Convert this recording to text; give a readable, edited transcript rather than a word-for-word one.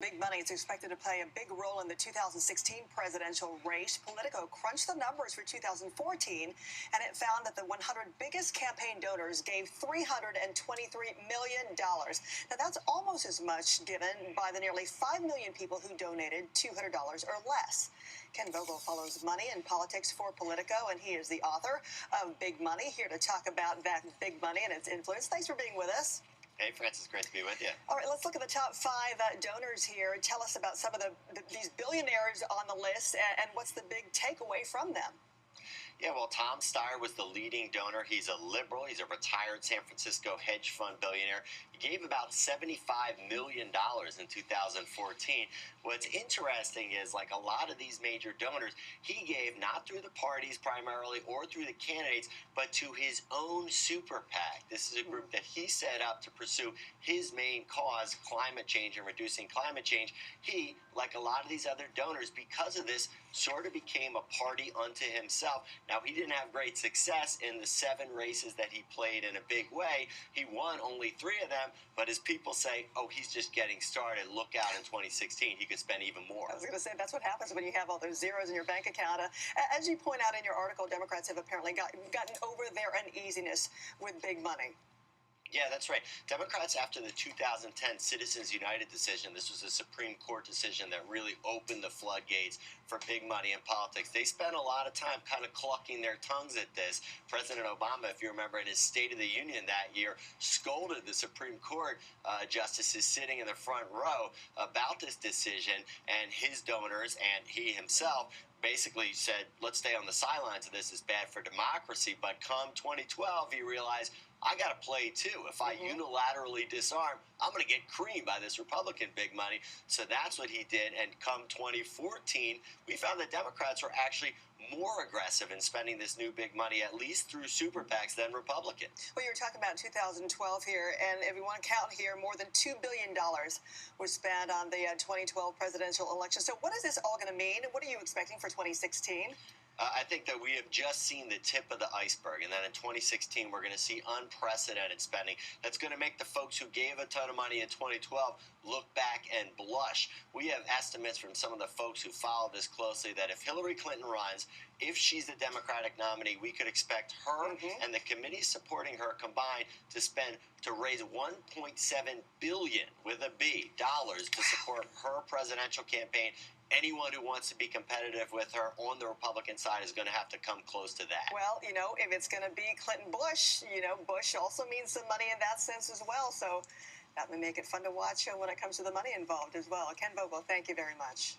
Big money is expected to play a big role in the 2016 presidential race. Politico crunched the numbers for 2014, and it found that the 100 biggest campaign donors gave $323 million. Now, that's almost as much given by the nearly 5 million people who donated $200 or less. Ken Vogel follows money and politics for Politico, and he is the author of Big Money, here to talk about that big money and its influence. Thanks for being with us. Hey, Francis, great to be with you. All right, let's look at the top five donors here. Tell us about some of these billionaires on the list and what's the big takeaway from them. Yeah, well, Tom Steyer was the leading donor. He's a liberal. He's a retired San Francisco hedge fund billionaire. He gave about $75 million in 2014. What's interesting is, like a lot of these major donors, he gave not through the parties primarily or through the candidates, but to his own super PAC. This is a group that he set up to pursue his main cause, climate change and reducing climate change. He, like a lot of these other donors, because of this, sort of became a party unto himself. Now, he didn't have great success in the 7 races that he played in a big way. He won only 3 of them, but as people say, oh, he's just getting started. Look out in 2016. He could spend even more. I was going to say, that's what happens when you have all those zeros in your bank account. As you point out in your article, Democrats have apparently gotten over their uneasiness with big money. Yeah, that's right. Democrats, after the 2010 Citizens United decision, this was a Supreme Court decision that really opened the floodgates for big money in politics. They spent a lot of time kind of clucking their tongues at this. President Obama, if you remember, in his State of the Union that year, scolded the Supreme Court justices sitting in the front row about this decision, and his donors and he himself basically said, let's stay on the sidelines of this, is bad for democracy. But come 2012, he realized, I got to play too. If I unilaterally disarm, I'm going to get creamed by this Republican big money. So that's what he did. And come 2014, we found that Democrats were actually more aggressive in spending this new big money, at least through super PACs, than Republicans. Well, you were talking about 2012 here, and if you want to count here, more than $2 billion was spent on the 2012 presidential election. So what is this all going to mean? What are you expecting for 2016? I think that we have just seen the tip of the iceberg, and then in 2016 we're going to see unprecedented spending that's going to make the folks who gave a ton of money in 2012 look back and blush. We have estimates from some of the folks who follow this closely that if Hillary Clinton runs, if she's the Democratic nominee, we could expect her and the committee supporting her combined to raise $1.7 billion with a B dollars to support her presidential campaign. Anyone who wants to be competitive with her on the Republican side is going to have to come close to that. Well, you know, if it's going to be Clinton-Bush, you know, Bush also means some money in that sense as well. So that may make it fun to watch when it comes to the money involved as well. Ken Vogel, thank you very much.